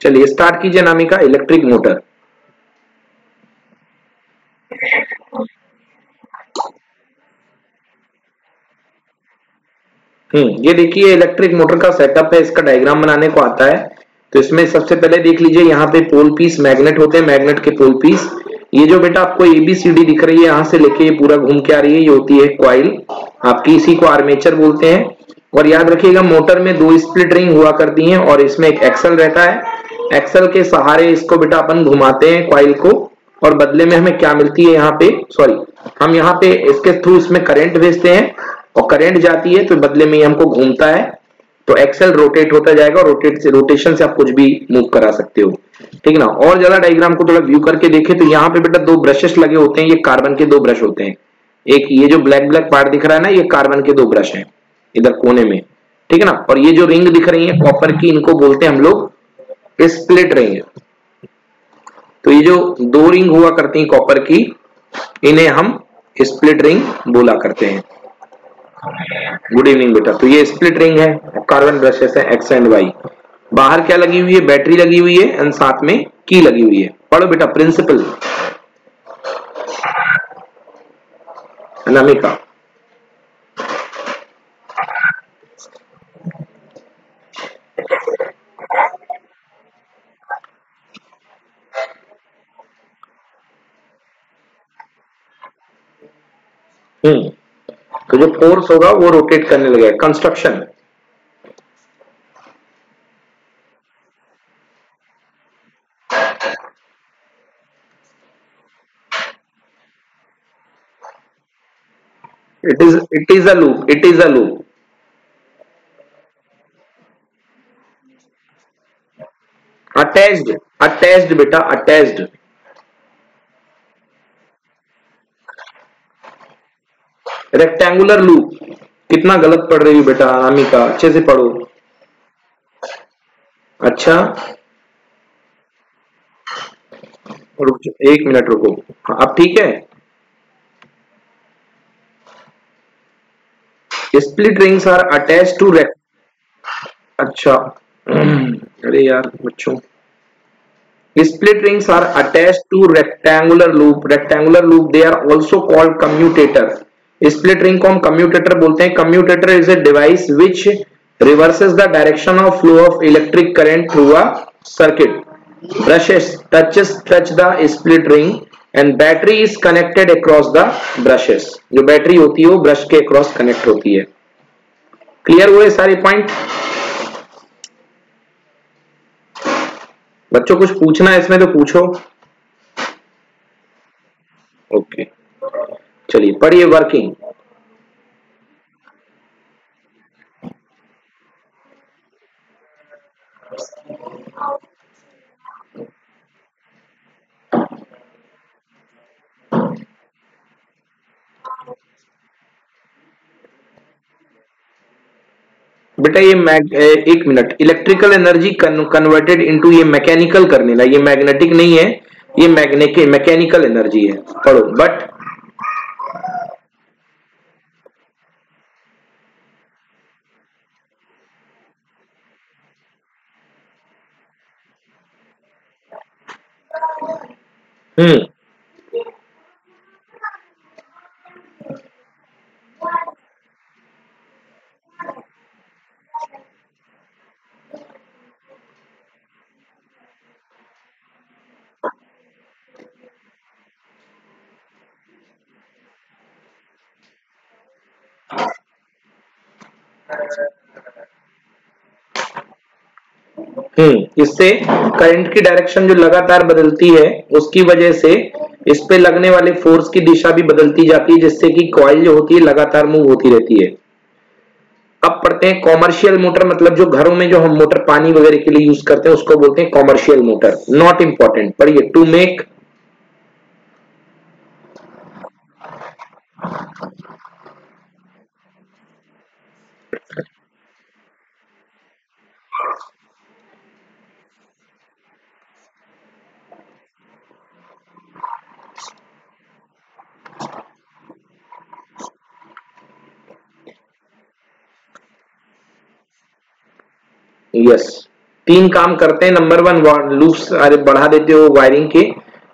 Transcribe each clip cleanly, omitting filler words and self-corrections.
चलिए स्टार्ट कीजिए Anamika, electric motor. ये देखिए इलेक्ट्रिक मोटर का सेटअप है, इसका डायग्राम बनाने को आता है। तो इसमें सबसे पहले देख लीजिए, यहाँ पे पोल पीस मैग्नेट होते हैं, मैग्नेट के पोल पीस। ये जो बेटा आपको एबीसीडी दिख रही है, यहाँ से लेके ये पूरा घूम के आ रही है, ये होती है क्वाइल आपकी, इसी को आर्मेचर बोलते हैं। और याद रखिएगा मोटर में दो स्प्लिट रिंग हुआ करती हैं और इसमें एक एक्सल रहता है। एक्सल के सहारे इसको बेटा अपन घुमाते हैं क्वाइल को, और बदले में हमें क्या मिलती है यहाँ पे, सॉरी, हम यहाँ पे इसके थ्रू इसमें करंट भेजते हैं और करंट जाती है तो बदले में ये हमको घूमता है। तो एक्सेल रोटेट होता जाएगा, रोटेशन से आप कुछ भी मूव करा सकते हो, ठीक है ना। और ज्यादा डायग्राम को थोड़ा व्यू करके देखें तो यहाँ पे बेटा दो ब्रशेस लगे होते हैं, ये कार्बन के दो ब्रश होते हैं। एक ये जो ब्लैक ब्लैक पार्ट दिख रहा है ना, ये कार्बन के दो ब्रश हैं इधर कोने में, ठीक है ना। और ये जो रिंग दिख रही है कॉपर की, इनको बोलते हैं हम लोग स्प्लिट रिंग। तो ये जो दो रिंग हुआ करती है कॉपर की, इन्हें हम स्प्लिट रिंग बोला करते हैं। गुड इवनिंग बेटा। तो ये स्प्लिट रिंग है, कार्बन ब्रशेस है एक्स एंड वाई। बाहर क्या लगी हुई है, बैटरी लगी हुई है एंड साथ में की लगी हुई है। पढ़ो बेटा प्रिंसिपल अनामिका। तो जो फोर्स होगा वो रोटेट करने लगेगा। Construction, it is a loop, it is a loop। Attached, attached बेटा अटैच्ड। Rectangular loop. कितना गलत पढ़ रही हो बेटा अनामिका, अच्छे से पढ़ो। अच्छा रुक जाओ, एक मिनट रुको। अब ठीक है। Split rings are attach to rect, अच्छा अरे यार बच्चों, split rings are attached to rectangular loop, rectangular loop they are also called commutator। split ring को हम commutator बोलते हैं। commutator is a device which reverses the direction of flow of electric current through a circuit। brushes touch the split ring and battery is connected across the brushes। जो battery होती है वो brush के across connect होती है। Clear हुए सारे point बच्चों? कुछ पूछना है इसमें तो पूछो। ओके चलिए पढ़िए वर्किंग। बेटा ये एक minute, electrical energy converted into, ये मैकेनिकल करने ला, ये मैग्नेटिक नहीं है, ये मैकेनिकल एनर्जी है। पढ़ो बट हम्म इससे करंट की डायरेक्शन जो लगातार बदलती है उसकी वजह से इस पे लगने वाले फोर्स की दिशा भी बदलती जाती है, जिससे कि कॉइल जो होती है लगातार मूव होती रहती है। अब पढ़ते हैं कॉमर्शियल मोटर, मतलब जो घरों में जो हम मोटर पानी वगैरह के लिए यूज करते हैं उसको बोलते हैं कॉमर्शियल मोटर। नॉट इंपॉर्टेंट, पढ़िए टू मेक, यस तीन काम करते हैं। नंबर वन, लूप्स बढ़ा देते हो वायरिंग के,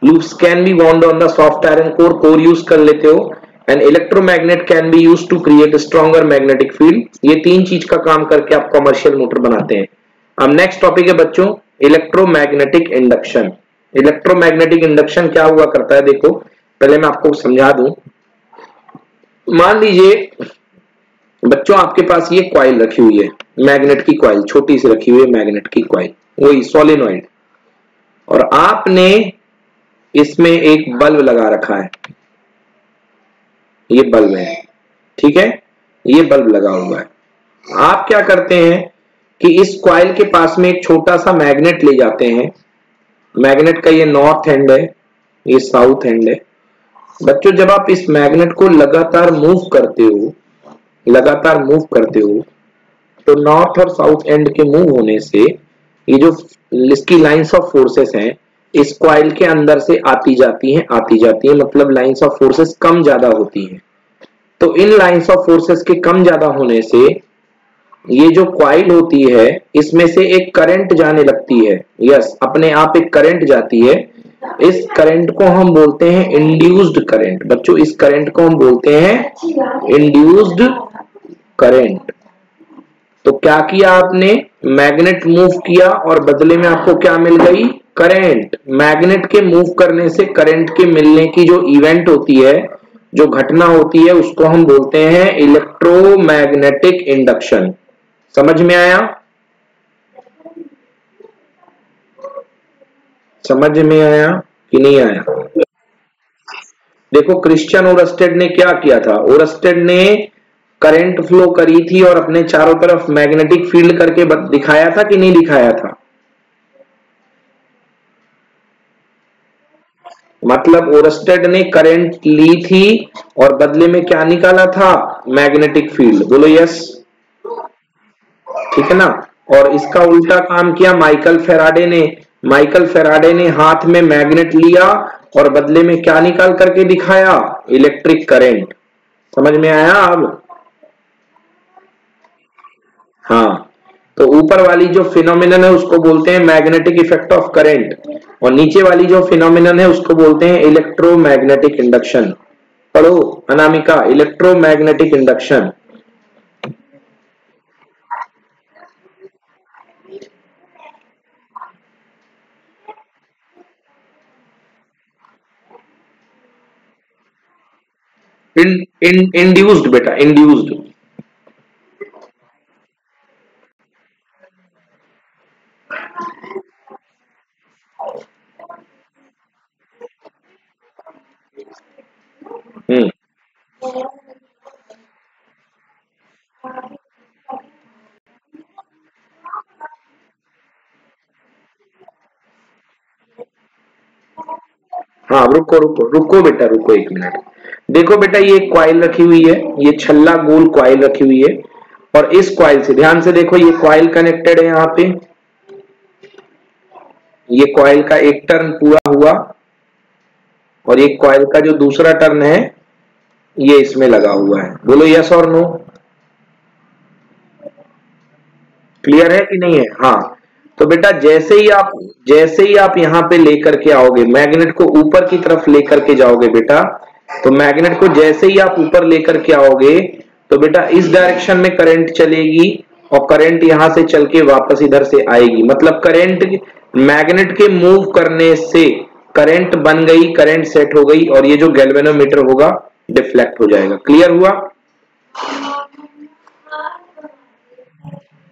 loops can be wound on the soft iron core, core use कर लेते हो, and electromagnet can be use to create stronger magnetic field. ये तीन चीज का काम करके आप कमर्शियल मोटर बनाते हैं। अब नेक्स्ट टॉपिक है बच्चों इलेक्ट्रोमैग्नेटिक इंडक्शन। इलेक्ट्रोमैग्नेटिक इंडक्शन क्या हुआ करता है, देखो पहले मैं आपको समझा दूं। मान लीजिए बच्चों आपके पास ये कॉइल रखी हुई है, मैग्नेट की कॉइल छोटी सी रखी हुई है, मैग्नेट की कॉइल, वही सोलेनॉइड, और आपने इसमें एक बल्ब लगा रखा है, ये बल्ब है, ठीक है, ये बल्ब लगा हुआ है। आप क्या करते हैं कि इस कॉइल के पास में एक छोटा सा मैग्नेट ले जाते हैं, मैग्नेट का ये नॉर्थ एंड है, ये साउथ एंड है। बच्चों जब आप इस मैग्नेट को लगातार मूव करते हो, लगातार मूव करते हो, तो नॉर्थ और साउथ एंड के मूव होने से ये जो इसकी लाइंस ऑफ फोर्सेस हैं इस कॉइल के अंदर से आती जाती हैं, मतलब लाइंस ऑफ फोर्सेस कम ज्यादा होती हैं। तो इन लाइंस ऑफ फोर्सेस के कम ज्यादा होने से ये जो कॉइल होती है इसमें से एक करंट जाने लगती है, यस अपने आप एक करंट जाती है। इस करंट को हम बोलते हैं इंड्यूस्ड करंट। बच्चों इस करंट को हम बोलते हैं इंड्यूस्ड करंट। तो क्या किया आपने, मैग्नेट मूव किया और बदले में आपको क्या मिल गई, करंट। मैग्नेट के मूव करने से करंट के मिलने की जो इवेंट होती है, जो घटना होती है, उसको हम बोलते हैं इलेक्ट्रोमैग्नेटिक इंडक्शन। समझ में आया, समझ में आया कि नहीं आया? देखो क्रिश्चियन ओरस्टेड ने क्या किया था, ओरस्टेड ने करंट फ्लो करी थी और अपने चारों तरफ मैग्नेटिक फील्ड करके दिखाया था कि नहीं दिखाया था? मतलब ओरस्टेड ने करंट ली थी और बदले में क्या निकाला था, मैग्नेटिक फील्ड। बोलो यस, ठीक है ना। और इसका उल्टा काम किया माइकल फेराडे ने। माइकल फेराडे ने हाथ में मैग्नेट लिया और बदले में क्या निकाल करके दिखाया, इलेक्ट्रिक करंट। समझ में आया अब? हाँ, तो ऊपर वाली जो फिनोमिनन है उसको बोलते हैं मैग्नेटिक इफेक्ट ऑफ करंट, और नीचे वाली जो फिनोमिनन है उसको बोलते हैं इलेक्ट्रोमैग्नेटिक इंडक्शन। पढ़ो अनामिका, इलेक्ट्रोमैग्नेटिक इंडक्शन। इंड्यूस्ड बेटा, इंड्यूस्ड। हम्म, हाँ रुको रुको रुको बेटा, रुको एक मिनट। देखो बेटा ये एक कॉइल रखी हुई है, ये छल्ला गोल कॉइल रखी हुई है, और इस कॉइल से ध्यान से देखो, ये कॉइल कनेक्टेड है यहाँ पे, ये कॉइल का एक टर्न पूरा हुआ और ये कॉइल का जो दूसरा टर्न है ये इसमें लगा हुआ है। बोलो यस और नो, क्लियर है कि नहीं है? हाँ, तो बेटा जैसे ही आप यहाँ पे लेकर के आओगे, मैग्नेट को ऊपर की तरफ लेकर के जाओगे बेटा, तो मैग्नेट को जैसे ही आप ऊपर लेकर के आओगे तो बेटा इस डायरेक्शन में करंट चलेगी और करंट यहां से चल के वापस इधर से आएगी। मतलब करंट मैग्नेट के मूव करने से करंट बन गई, करंट सेट हो गई, और ये जो गैल्वेनोमीटर होगा डिफ्लेक्ट हो जाएगा। क्लियर हुआ?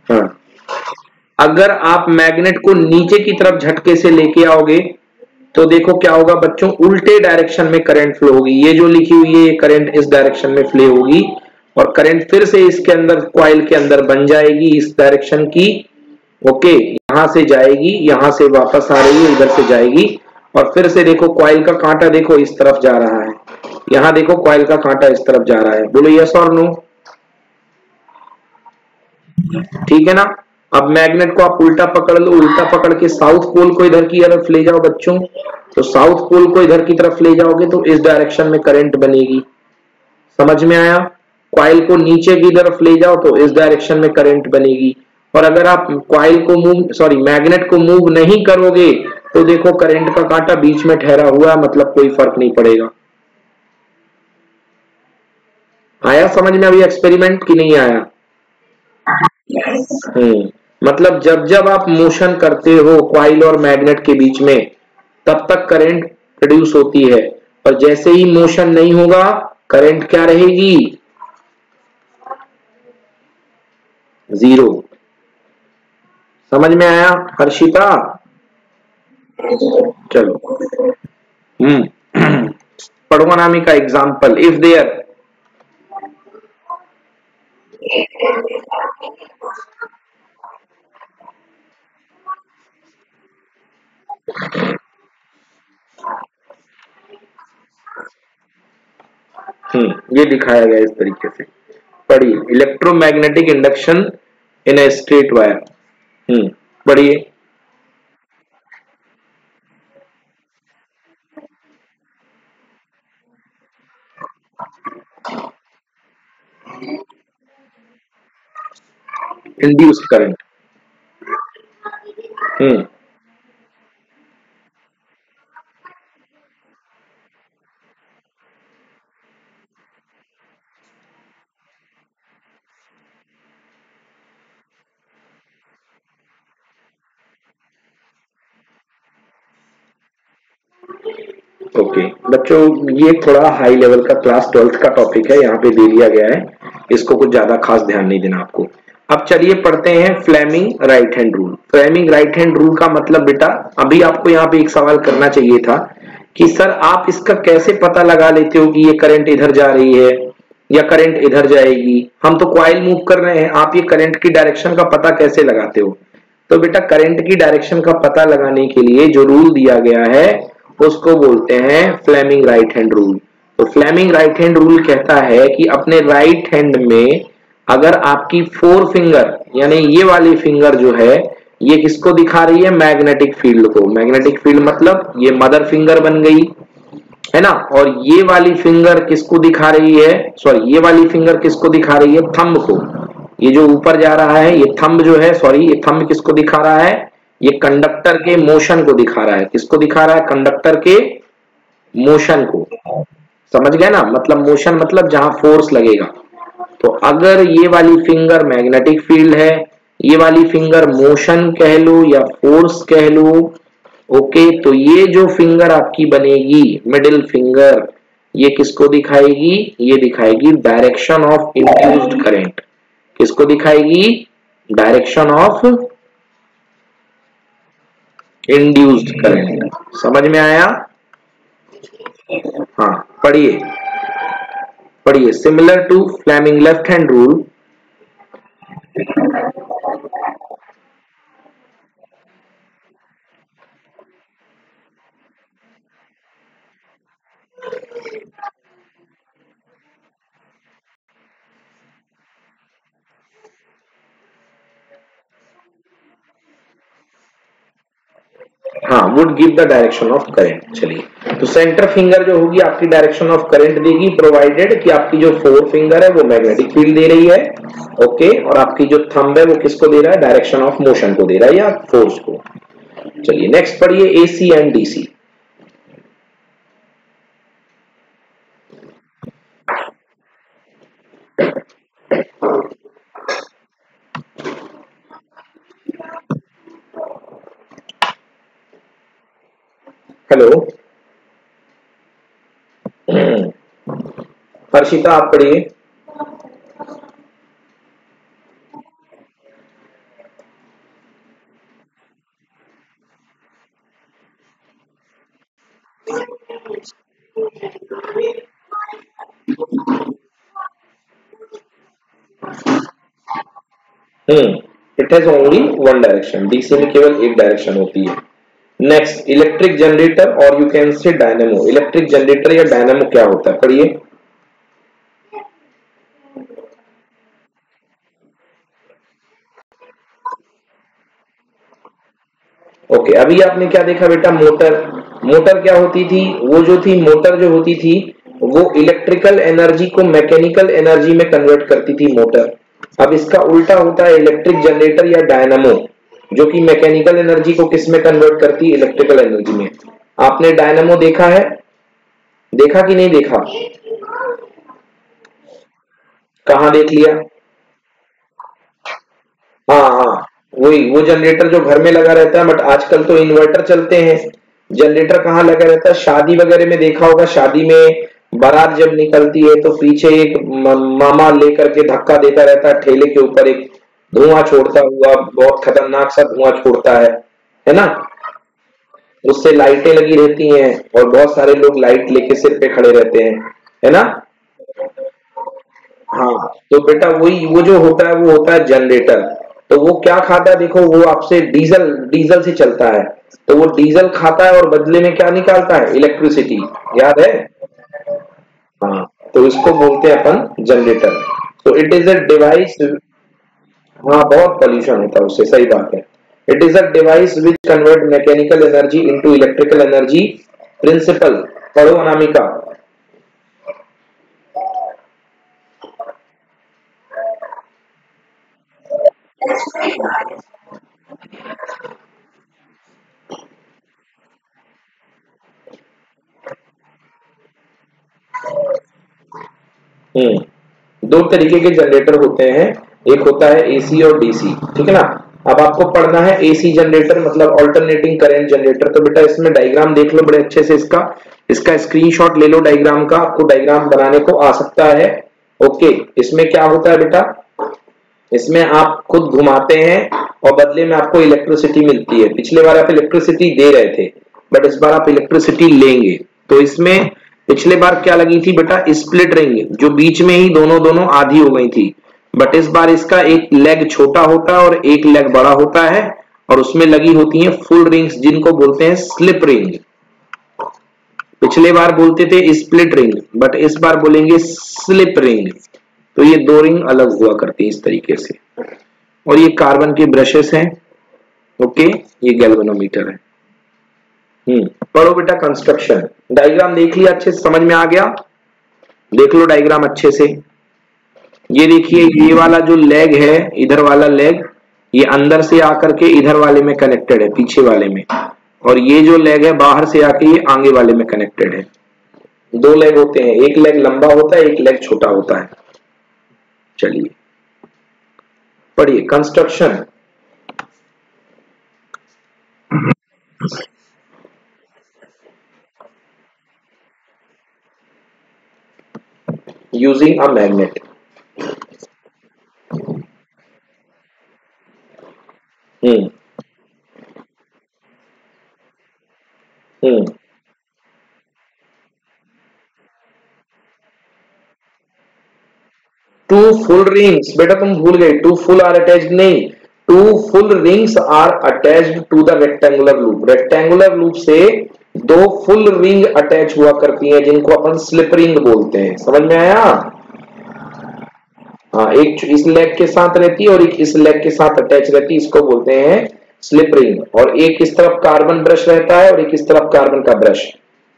हाँ, अगर आप मैग्नेट को नीचे की तरफ झटके से लेके आओगे तो देखो क्या होगा बच्चों, उल्टे डायरेक्शन में करंट फ्लो होगी। ये जो लिखी हुई है ये करंट इस डायरेक्शन में फ्लो होगी और करंट फिर से इसके अंदर कॉइल के अंदर बन जाएगी इस डायरेक्शन की। ओके, यहां से जाएगी, यहां से वापस आ रही है, इधर से जाएगी, और फिर से देखो कॉइल का कांटा देखो इस तरफ जा रहा है, यहां देखो कॉइल का कांटा इस तरफ जा रहा है। बोलो यस और नो, ठीक है ना। अब मैग्नेट को आप उल्टा पकड़ लो, उल्टा पकड़ के साउथ पोल को इधर की तरफ ले जाओ बच्चों, तो साउथ पोल को इधर की तरफ ले जाओगे तो इस डायरेक्शन में करंट बनेगी। समझ में आया? कॉइल को नीचे की तरफ ले जाओ तो इस डायरेक्शन में करंट बनेगी, और अगर आप मैग्नेट को मूव नहीं करोगे तो देखो करंट का कांटा बीच में ठहरा हुआ है, मतलब कोई फर्क नहीं पड़ेगा। आया समझ में अभी एक्सपेरिमेंट की नहीं आया? मतलब जब जब आप मोशन करते हो कॉइल और मैग्नेट के बीच में तब तक करंट प्रोड्यूस होती है, और जैसे ही मोशन नहीं होगा करंट क्या रहेगी? जीरो। समझ में आया हर्षिता? चलो पढ़ो अनामिका एग्जाम्पल। इफ देयर ये दिखाया गया इस तरीके से। पढ़िए, electromagnetic induction in a straight wire. पढ़िए। Induced current. ओके बच्चों, ये थोड़ा हाई लेवल का क्लास 12th का टॉपिक है, यहाँ पे दे दिया गया है, इसको कुछ ज्यादा खास ध्यान नहीं देना आपको। अब चलिए पढ़ते हैं Fleming right hand rule. Fleming right hand rule का मतलब बेटा, अभी आपको यहाँ पे एक सवाल करना चाहिए था कि सर आप इसका कैसे पता लगा लेते हो कि ये करंट इधर जा रही है या करंट इधर जाएगी? हम तो कॉइल मूव कर रहे हैं, आप ये करंट की डायरेक्शन का पता कैसे लगाते हो? तो बेटा करंट की डायरेक्शन का पता लगाने के लिए जो रूल दिया गया है उसको बोलते हैं फ्लेमिंग राइट हैंड रूल। तो फ्लेमिंग राइट हैंड रूल कहता है कि अपने राइट हैंड में अगर आपकी फोर फिंगर यानी ये वाली फिंगर जो है ये किसको दिखा रही है? मैग्नेटिक फील्ड को। मैग्नेटिक फील्ड मतलब ये मदर फिंगर बन गई है ना, और ये वाली फिंगर किसको दिखा रही है? ये वाली फिंगर किसको दिखा रही है? थंब को। ये जो ऊपर जा रहा है ये थंब जो है, ये थंब किसको दिखा रहा है? ये कंडक्टर के मोशन को दिखा रहा है। किसको दिखा रहा है? कंडक्टर के मोशन को। समझ गए ना? मतलब मोशन मतलब जहां फोर्स लगेगा। तो अगर ये वाली फिंगर मैग्नेटिक फील्ड है, ये वाली फिंगर मोशन कह लो या फोर्स कह लो, ओके, तो ये जो फिंगर आपकी बनेगी मिडिल फिंगर, ये किसको दिखाएगी? ये दिखाएगी डायरेक्शन ऑफ इंड्यूस्ड करंट। किसको दिखाएगी? Direction of induced current. समझ में आया? हाँ पढ़िए पढ़िए। Similar to Fleming left hand rule, हाँ would give the direction of current. चलिए, तो सेंटर फिंगर जो होगी आपकी डायरेक्शन ऑफ करंट देगी, प्रोवाइडेड कि आपकी जो फोर फिंगर है वो मैग्नेटिक फील्ड दे रही है, ओके, और आपकी जो थंब है वो किसको दे रहा है? डायरेक्शन ऑफ मोशन को दे रहा है या फोर्स को। चलिए नेक्स्ट पढ़िए, AC and DC. Hello Harshita आप पढ़िए। It has only one direction. DC में केवल एक डायरेक्शन होती है। नेक्स्ट, इलेक्ट्रिक जनरेटर और you can say dynamo. Electric generator या डायनेमो क्या होता है? पढ़िए। ओके अभी आपने क्या देखा बेटा? मोटर। मोटर क्या होती थी? वो जो थी मोटर जो होती थी वो इलेक्ट्रिकल एनर्जी को मैकेनिकल एनर्जी में कन्वर्ट करती थी मोटर। अब इसका उल्टा होता है इलेक्ट्रिक जनरेटर या डायनामो, जो कि मैकेनिकल एनर्जी को किस में कन्वर्ट करती है, इलेक्ट्रिकल एनर्जी में। आपने डायनामो देखा है, देखा कि नहीं देखा, कहां देख लिया? हाँ हाँ, वही वो जनरेटर जो घर में लगा रहता है, बट आजकल तो इन्वर्टर चलते हैं। जनरेटर कहाँ लगा रहता है? शादी वगैरह में देखा होगा, शादी में बारात जब निकलती है तो पीछे एक मामा लेकर के धक्का देता रहता है ठेले के ऊपर, एक धुआं छोड़ता हुआ, बहुत खतरनाक सा धुआं छोड़ता है ना? उससे लाइटें लगी रहती हैं और बहुत सारे लोग लाइट लेके सिर पे खड़े रहते हैं, है ना? हाँ, तो बेटा वही वो जो होता है वो होता है जनरेटर। तो वो क्या खाता है देखो, वो आपसे डीजल डीजल से चलता है, तो वो डीजल खाता है और बदले में क्या निकालता है? इलेक्ट्रिसिटी। याद है? हाँ, तो इसको बोलते हैं अपन जनरेटर। तो इट इज अ डिवाइस। हाँ, बहुत पॉल्यूशन होता है उससे, सही बात है। It is a device which convert mechanical energy into electrical energy. Principle पढ़ो अनामिका। दो तरीके के जनरेटर होते हैं, एक होता है एसी और डीसी, ठीक है ना? अब आपको पढ़ना है एसी जनरेटर मतलब अल्टरनेटिंग करंट जनरेटर। तो बेटा इसमें डायग्राम देख लो बड़े अच्छे से, इसका इसका स्क्रीनशॉट ले लो डायग्राम का, आपको डायग्राम बनाने को आ सकता है। ओके, इसमें क्या होता है बेटा, इसमें आप खुद घुमाते हैं और बदले में आपको इलेक्ट्रिसिटी मिलती है। पिछले बार आप इलेक्ट्रिसिटी दे रहे थे, बट इस बार आप इलेक्ट्रिसिटी लेंगे। तो इसमें पिछले बार क्या लगी थी बेटा? स्प्लिट रिंग, जो बीच में ही दोनों दोनों आधी हो गई थी। बट इस बार इसका एक लेग छोटा होता है और एक लेग बड़ा होता है, और उसमें लगी होती हैं फुल रिंग्स, जिनको बोलते हैं स्लिप रिंग। पिछले बार बोलते थे स्प्लिट रिंग, बट इस बार बोलेंगे स्लिप रिंग। तो ये दो रिंग अलग हुआ करती है इस तरीके से। और ये कार्बन के ब्रशेस हैं। ओके, ये गैल्वेनोमीटर है। पढ़ो बेटा कंस्ट्रक्शन। डायग्राम देख लिया, अच्छे से समझ में आ गया? देख लो डायग्राम अच्छे से। ये देखिए, ये वाला जो लेग है, इधर वाला लेग, ये अंदर से आकर के इधर वाले में कनेक्टेड है, पीछे वाले में। और ये जो लेग है बाहर से आके ये आगे वाले में कनेक्टेड है। दो लेग होते हैं, एक लेग लंबा होता है, एक लेग छोटा होता है। चलिए पढ़िए construction. Using a magnet. Hmm hmm two full rings, बेटा तुम भूल गए, टू फुल आर अटैच्ड नहीं, two full rings are attached to the rectangular loop. Rectangular loop से दो फुल रिंग अटैच हुआ करती हैं, जिनको अपन स्लिप रिंग बोलते हैं। समझ में आया? हाँ, एक इस लेग के साथ रहती है और एक इस लेग के साथ अटैच रहती है, इसको बोलते हैं स्लिप रिंग। और एक इस तरफ कार्बन ब्रश रहता है और एक इस तरफ कार्बन का ब्रश।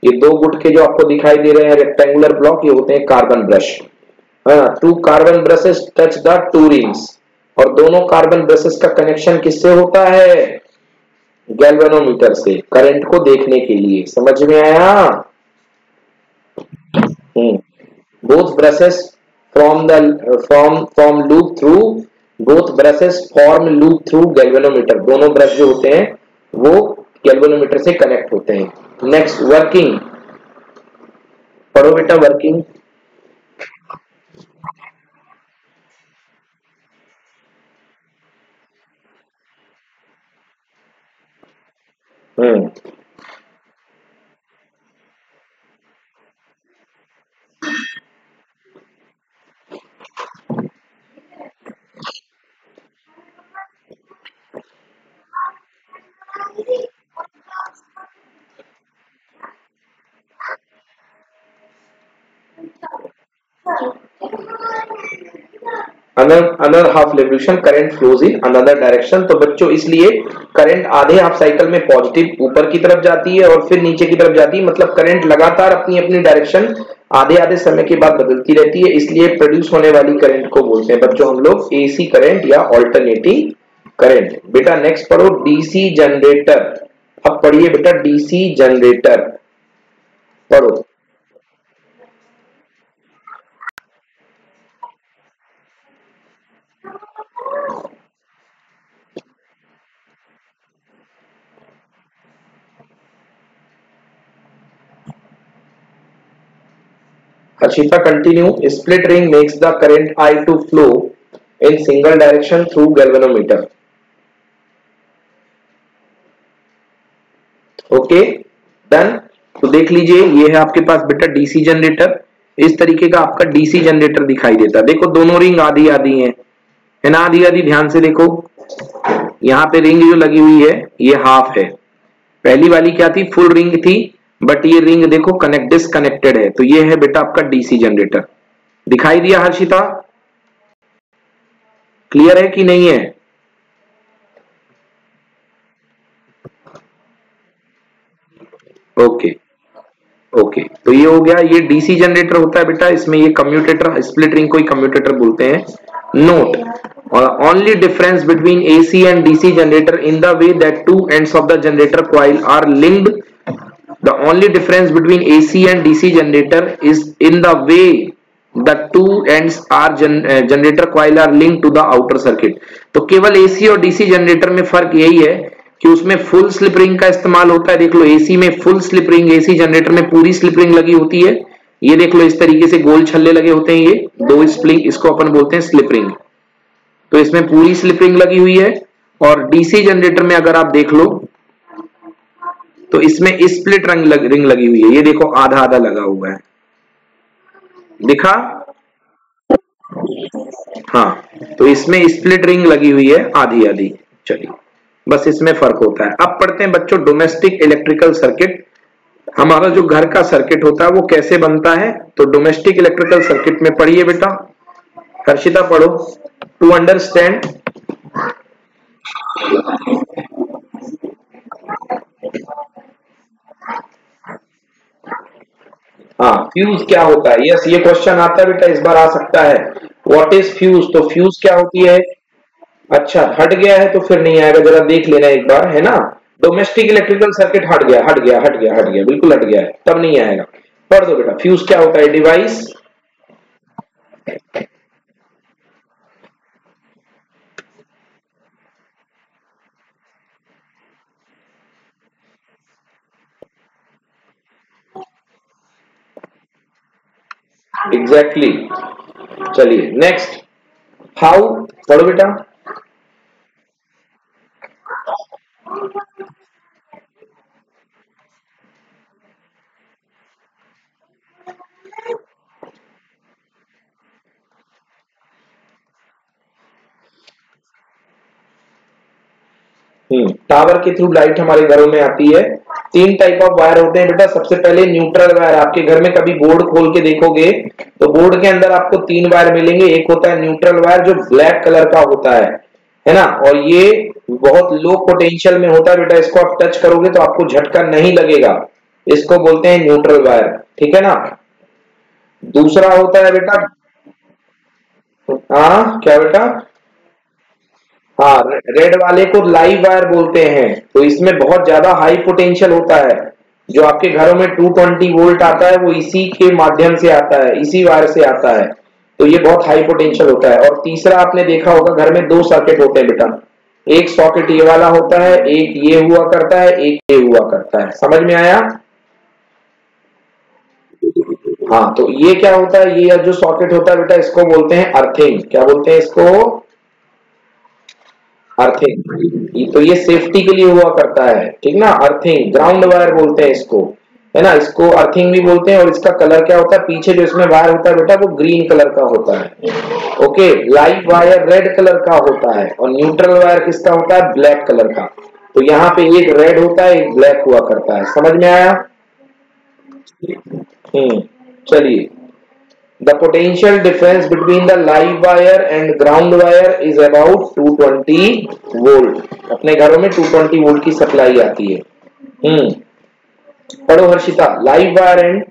ये दो गुटके जो आपको दिखाई दे रहे हैं रेक्टेंगुलर ब्लॉक, ये होते हैं carbon brush. Two carbon brushes touch the two rings. और दोनों कार्बन ब्रशेस का कनेक्शन किससे होता है? गैल्वेनोमीटर से, करंट को देखने के लिए। समझ में आया? Both brushes from loop through both brushes form loop through galvanometer। दोनों ब्रश जो होते हैं वो गैल्वेनोमीटर से कनेक्ट होते हैं। नेक्स्ट वर्किंग, पढ़ो बेटा working. Hmm another half revolution current flows in another direction. तो बच्चों इसलिए करंट आधे हाफ साइकिल में पॉजिटिव ऊपर की तरफ जाती है और फिर नीचे की तरफ जाती है, मतलब करंट लगातार अपनी अपनी डायरेक्शन आधे आधे समय के बाद बदलती रहती है, इसलिए प्रोड्यूस होने वाली करंट को बोलते हैं बच्चों हम लोग एसी करंट या ऑल्टरनेटिंग करंट। बेटा नेक्स्ट पढ़ो डीसी जनरेटर। अब पढ़िए बेटा डीसी जनरेटर पढ़ो। Harshita continue. Split ring makes the current I to flow in single direction through galvanometer. Okay done. तो देख लीजिए ये है आपके पास बेटा डीसी जनरेटर। इस तरीके का आपका डीसी जनरेटर दिखाई देता है। देखो दोनों रिंग आधी आधी है ना, आधी आधी। ध्यान से देखो यहाँ पे रिंग जो लगी हुई है ये हाफ है। पहली वाली क्या थी, फुल रिंग थी, बट ये रिंग देखो कनेक्ट डिसकनेक्टेड है। तो ये है बेटा आपका डीसी जनरेटर। दिखाई दिया हर्षिता? क्लियर है कि नहीं है? ओके ओके तो ये हो गया, ये डीसी जनरेटर होता है बेटा। इसमें ये कम्यूटेटर, स्प्लिट रिंग को ही कम्यूटेटर बोलते हैं। Note only difference between AC and DC generator in the way that two ends of the generator coil are linked. The only difference between AC and DC generator is in the way the two ends are generator coil are linked to the outer circuit. तो केवल AC और DC generator में फर्क यही है कि उसमें full slip ring का इस्तेमाल होता है। देख लो AC में full slip ring, AC generator में पूरी स्लिप रिंग लगी होती है। ये देख लो इस तरीके से गोल छल्ले लगे होते हैं, ये दो स्प्रिंग, इसको अपन बोलते हैं स्लिप रिंग। तो इसमें पूरी स्लिप रिंग लगी हुई है। और डीसी जनरेटर में अगर आप देख लो तो इसमें स्प्लिट रिंग लगी हुई है। ये देखो आधा आधा लगा हुआ है, दिखा? हाँ तो इसमें स्प्लिट रिंग लगी हुई है आधी आधी। चलिए बस इसमें फर्क होता है। अब पढ़ते हैं बच्चों डोमेस्टिक इलेक्ट्रिकल सर्किट। हमारा जो घर का सर्किट होता है वो कैसे बनता है, तो डोमेस्टिक इलेक्ट्रिकल सर्किट में पढ़िए बेटा। हर्षिता पढ़ो। टू अंडरस्टैंड हाँ फ्यूज क्या होता है। यस ये क्वेश्चन आता है बेटा, इस बार आ सकता है। व्हाट इज फ्यूज, तो फ्यूज क्या होती है। अच्छा हट गया है तो फिर नहीं आएगा, जरा देख लेना एक बार, है ना। डोमेस्टिक इलेक्ट्रिकल सर्किट हट गया हट गया हट गया हट गया, बिल्कुल हट गया है, तब नहीं आएगा। पढ़ दो बेटा फ्यूज क्या होता है। Device exactly. चलिए नेक्स्ट हाउ पढ़ो बेटा। टावर के थ्रू लाइट हमारे घरों में आती है। तीन टाइप ऑफ वायर होते हैं बेटा। सबसे पहले न्यूट्रल वायर। आपके घर में कभी बोर्ड खोल के देखोगे तो बोर्ड के अंदर आपको तीन वायर मिलेंगे। एक होता है न्यूट्रल वायर जो ब्लैक कलर का होता है ना, और ये बहुत लो पोटेंशियल में होता है बेटा। इसको आप टच करोगे तो आपको झटका नहीं लगेगा, इसको बोलते हैं न्यूट्रल वायर, ठीक है ना। दूसरा होता है बेटा, हाँ क्या बेटा, हाँ रेड वाले को लाइव वायर बोलते हैं। तो इसमें बहुत ज्यादा हाई पोटेंशियल होता है। जो आपके घरों में 220 वोल्ट आता है वो इसी के माध्यम से आता है, इसी वायर से आता है। तो ये बहुत हाई पोटेंशियल होता है। और तीसरा आपने देखा होगा घर में दो सर्किट होते हैं बेटा। एक सॉकेट ये वाला होता है, एक ये हुआ करता है, एक ये हुआ करता है। समझ में आया? हाँ तो ये क्या होता है, ये जो सॉकेट होता है बेटा इसको बोलते हैं अर्थिंग। क्या बोलते हैं इसको? अर्थिंग। तो ये सेफ्टी के लिए हुआ करता है, ठीक ना। अर्थिंग, ग्राउंड वायर बोलते हैं इसको, है ना। इसको अर्थिंग भी बोलते हैं। और इसका कलर क्या होता है, पीछे जो इसमें वायर होता है बेटा वो ग्रीन कलर का होता है। Okay live wire red colour का होता है और न्यूट्रल वायर किसका होता है, ब्लैक कलर का। तो यहाँ पे एक रेड होता है एक ब्लैक हुआ करता है। समझ में आया? चलिए the potential difference between the live wire and ground wire is about 220 volt. अपने घरों में 220 वोल्ट की सप्लाई आती है। पढ़ो हर्षिता लाइव वायर एंड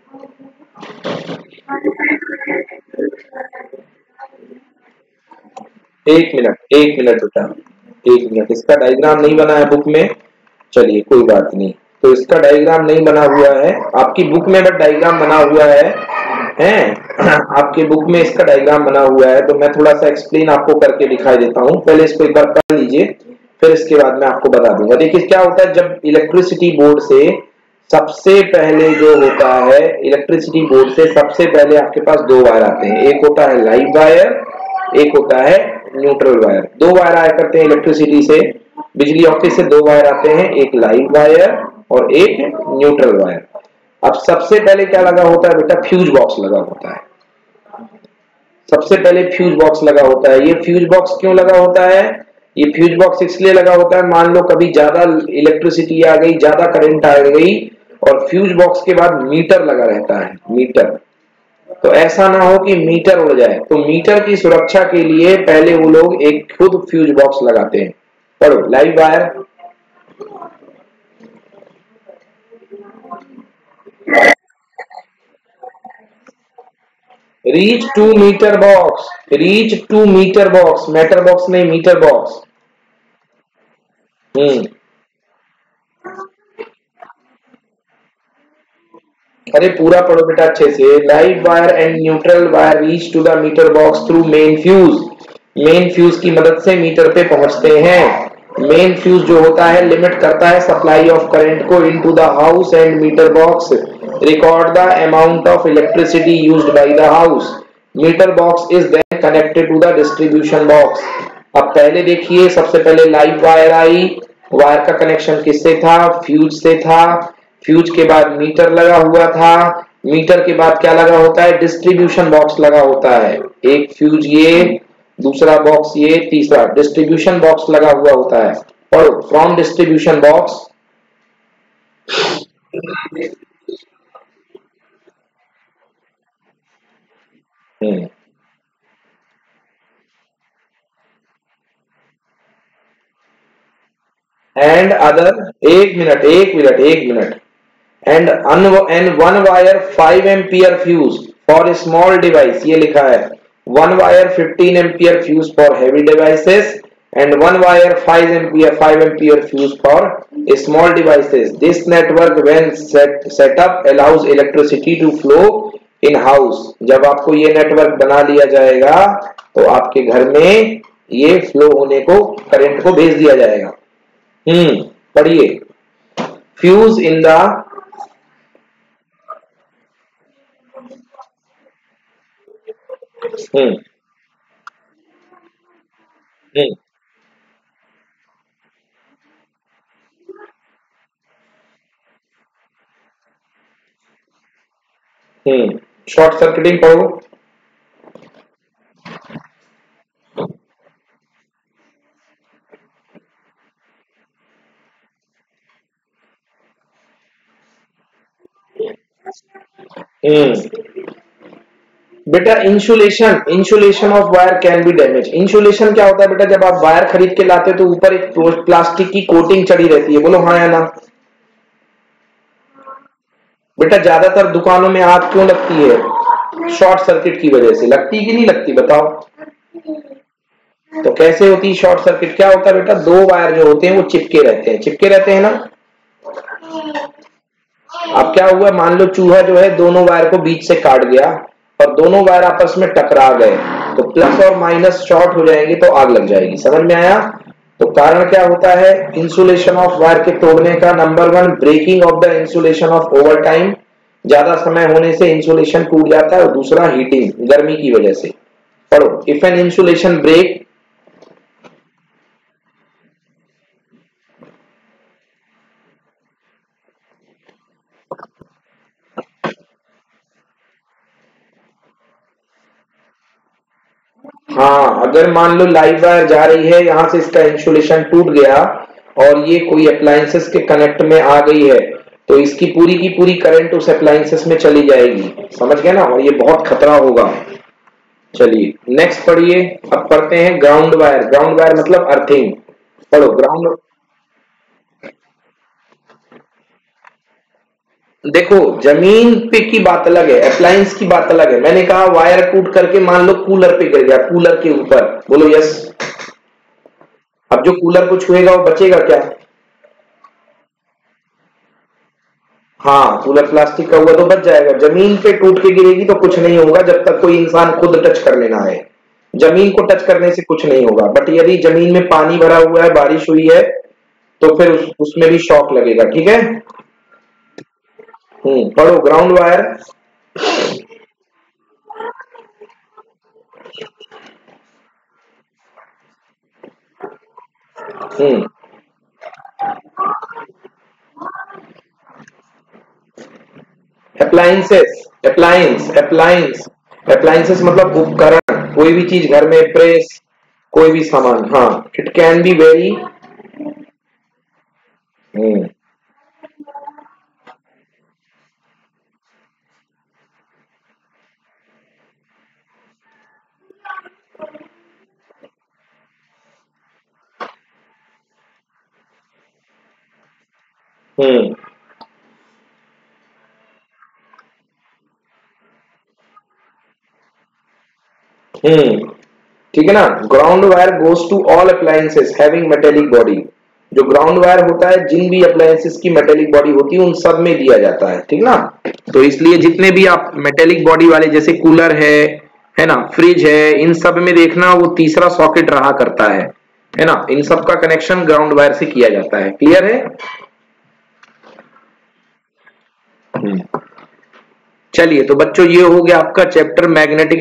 एक मिनट बेटा, एक मिनट, इसका डायग्राम नहीं बना है बुक में। चलिए कोई बात नहीं, तो इसका डायग्राम नहीं बना हुआ है आपकी बुक में, बट डायग्राम बना हुआ है आपके बुक में इसका डायग्राम बना हुआ है। तो मैं थोड़ा सा एक्सप्लेन आपको करके दिखाई देता हूँ, पहले इसको एक बार कर लीजिए, फिर इसके बाद मैं आपको बता दूंगा। देखिए क्या होता है, जब इलेक्ट्रिसिटी बोर्ड से सबसे पहले जो होता है, इलेक्ट्रिसिटी बोर्ड से सबसे पहले आपके पास दो वायर आते हैं, एक होता है लाइव वायर, एक होता है न्यूट्रल वायर। दो वायर आया करते हैं इलेक्ट्रिसिटी से, बिजली ऑफिस से दो वायर आते हैं, एक लाइव वायर और एक न्यूट्रल वायर। अब सबसे पहले क्या लगा होता है बेटा, फ्यूज बॉक्स लगा होता है। सबसे पहले फ्यूज बॉक्स लगा होता है। ये फ्यूज बॉक्स क्यों लगा होता है, ये फ्यूज बॉक्स इसलिए लगा होता है, मान लो कभी ज्यादा इलेक्ट्रिसिटी आ गई, ज्यादा करंट आ गई, और फ्यूज बॉक्स के बाद मीटर लगा रहता है, मीटर, तो ऐसा ना हो कि मीटर उड़ जाए, तो मीटर की सुरक्षा के लिए पहले वो लोग एक खुद फ्यूज बॉक्स लगाते हैं। पढ़ो, live wire, reach to meter box, reach to meter box, meter box नहीं, मीटर बॉक्स। हम्म, अरे पूरा पढ़ो बेटा अच्छे से। Live wire and neutral wire reach to the meter box through main fuse, main fuse की मदद से मीटर पे पहुंचते हैं। मेन फ्यूज जो होता है लिमिट करता है सप्लाई ऑफ करंट को into the house, and meter box record the amount of electricity used by the house. Meter box is then connected to the distribution box. अब पहले देखिए, सबसे पहले लाइव वायर आई, वायर का कनेक्शन किससे था, फ्यूज से था। फ्यूज के बाद मीटर लगा हुआ था, मीटर के बाद क्या लगा होता है, डिस्ट्रीब्यूशन बॉक्स लगा होता है। एक फ्यूज ये, दूसरा बॉक्स ये, तीसरा डिस्ट्रीब्यूशन बॉक्स लगा हुआ होता है। और from distribution box, and other, एक minute, and one wire 5 ampere fuse for a small device, ये लिखा है, one wire 15 ampere fuse for heavy devices and one wire 5 ampere fuse for small devices. This network when set up allows electricity to flow in house. जब आपको ये network बना लिया जाएगा तो आपके घर में ये फ्लो होने को, करंट को भेज दिया जाएगा। पढ़िए, fuse in the, hmm hmm short circuiting पढ़ो। बेटा insulation, insulation of wire can be damage. Insulation क्या होता है बेटा, जब आप वायर खरीद के लाते हो तो ऊपर एक प्लास्टिक की कोटिंग चढ़ी रहती है, बोलो हाँ या ना। बेटा ज्यादातर दुकानों में आग क्यों लगती है, शॉर्ट सर्किट की वजह से। लगती कि नहीं लगती बताओ, तो कैसे होती है शॉर्ट सर्किट, क्या होता है बेटा, दो वायर जो होते हैं वो चिपके रहते हैं, चिपके रहते हैं ना। अब क्या हुआ, मान लो चूहा जो है दोनों वायर को बीच से काट गया और दोनों वायर आपस में टकरा गए, तो प्लस और माइनस शॉर्ट हो जाएंगे तो आग लग जाएगी। समझ में आया। तो कारण क्या होता है इंसुलेशन ऑफ वायर के तोड़ने का, number one breaking of the insulation of over time, ज्यादा समय होने से इंसुलेशन टूट जाता है, और दूसरा हीटिंग, गर्मी की वजह से। पढ़ो, इफ एन इंसुलेशन ब्रेक, हाँ अगर मान लो लाइव वायर जा रही है, यहां से इसका इंसुलेशन टूट गया और ये कोई अप्लायंसेस के कनेक्ट में आ गई है, तो इसकी पूरी की पूरी करंट उस अप्लायंसेस में चली जाएगी। समझ गए ना, और ये बहुत खतरा होगा। चलिए नेक्स्ट पढ़िए। अब पढ़ते हैं ग्राउंड वायर। ग्राउंड वायर मतलब अर्थिंग। पढ़ो ग्राउंड, देखो जमीन पे की बात अलग है, अप्लायंस की बात अलग है। मैंने कहा वायर टूट करके मान लो कूलर पे गिर गया, कूलर के ऊपर, बोलो यस। अब जो कूलर को छुएगा वो बचेगा क्या? हाँ, कूलर प्लास्टिक का हुआ तो बच जाएगा। जमीन पे टूट के गिरेगी तो कुछ नहीं होगा जब तक कोई इंसान खुद टच कर लेना है। जमीन को टच करने से कुछ नहीं होगा, बट यदि जमीन में पानी भरा हुआ है, बारिश हुई है, तो फिर उसमें भी शॉक लगेगा। ठीक है। पढ़ो ग्राउंड वायर। हम्म अप्लायंसेस, अप्लायंस अप्लायंसेस मतलब उपकरण, कोई भी चीज घर में, प्रेस, कोई भी सामान। हाँ, इट कैन बी वेरी। हम्म हम्म हम्म ठीक है ना। Ground wire goes to all appliances having metallic body. जो ग्राउंड वायर होता है जिन भी अप्लायंसेस की मेटेलिक बॉडी होती है उन सब में दिया जाता है। ठीक ना। तो इसलिए जितने भी आप मेटेलिक बॉडी वाले, जैसे कूलर है ना, फ्रिज है, इन सब में देखना वो तीसरा सॉकेट रहा करता है ना। इन सब का कनेक्शन ग्राउंड वायर से किया जाता है। क्लियर है? चलिए, तो बच्चों ये हो गया आपका चैप्टर मैग्नेटिक